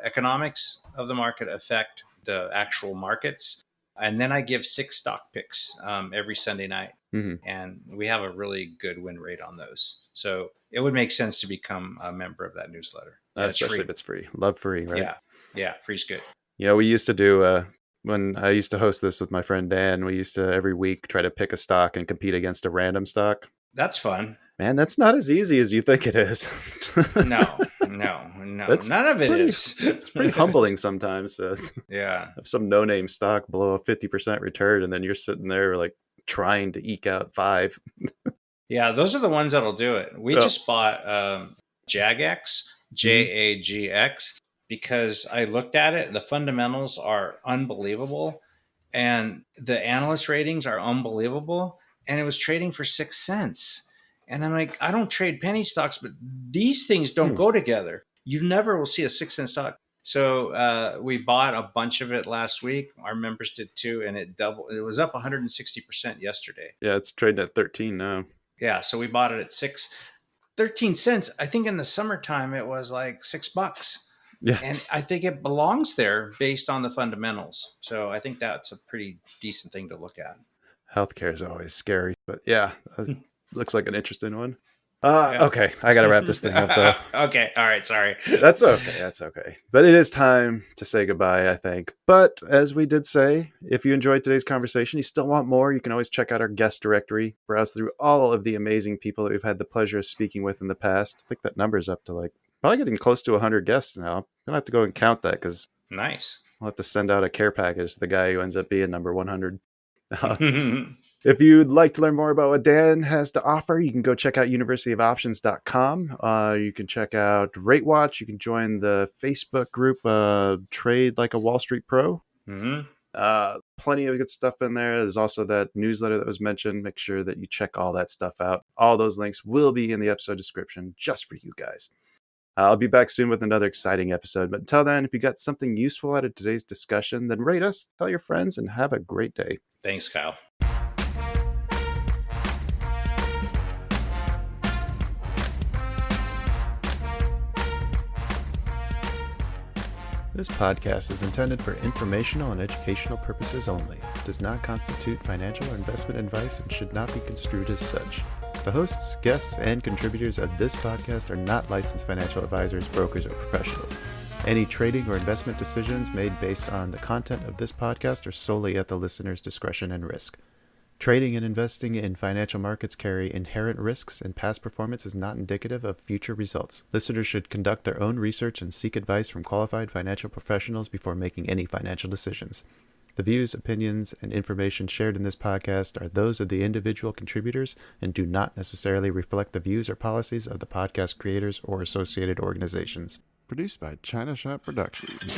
economics of the market affect the actual markets? And then I give 6 stock picks every Sunday night. And we have a really good win rate on those. So it would make sense to become a member of that newsletter. Especially if it's free. Love free, right? Yeah. Free's good. You know, we used to do, when I used to host this with my friend Dan, we used to every week try to pick a stock and compete against a random stock. That's fun. Man, that's not as easy as you think it is. No. None of it is. It's pretty humbling sometimes. Have some no-name stock below a 50% return, and then you're sitting there like trying to eke out 5. Yeah, those are the ones that'll do it. We just bought JAGX, JAGX, because I looked at it. The fundamentals are unbelievable, and the analyst ratings are unbelievable, and it was trading for 6 cents. And I'm like, I don't trade penny stocks, but these things don't go together. You never will see a 6 cent stock. So we bought a bunch of it last week. Our members did too, and it doubled. It was up 160% yesterday. Yeah, it's trading at 13 now. Yeah, so we bought it at 13 cents. I think in the summertime it was like $6. Yeah. And I think it belongs there based on the fundamentals. So I think that's a pretty decent thing to look at. Healthcare is always scary, but yeah, looks like an interesting one. Okay, I got to wrap this thing up though. Okay, all right, sorry. That's okay. But it is time to say goodbye, I think. But as we did say, if you enjoyed today's conversation, you still want more, you can always check out our guest directory, browse through all of the amazing people that we've had the pleasure of speaking with in the past. I think that number's up to probably getting close to 100 guests now. I'm going to have to go and count that because nice. I'll have to send out a care package to the guy who ends up being number 100. If you'd like to learn more about what Dan has to offer, you can go check out universityofoptions.com. You can check out Rate Watch. You can join the Facebook group, Trade Like a Wall Street Pro. Plenty of good stuff in there. There's also that newsletter that was mentioned. Make sure that you check all that stuff out. All those links will be in the episode description just for you guys. I'll be back soon with another exciting episode. But until then, if you got something useful out of today's discussion, then rate us, tell your friends, and have a great day. Thanks, Kyle. This podcast is intended for informational and educational purposes only. It does not constitute financial or investment advice and should not be construed as such. The hosts, guests, and contributors of this podcast are not licensed financial advisors, brokers, or professionals. Any trading or investment decisions made based on the content of this podcast are solely at the listener's discretion and risk. Trading and investing in financial markets carry inherent risks, and past performance is not indicative of future results. Listeners should conduct their own research and seek advice from qualified financial professionals before making any financial decisions. The views, opinions, and information shared in this podcast are those of the individual contributors and do not necessarily reflect the views or policies of the podcast creators or associated organizations. Produced by China Shop Productions.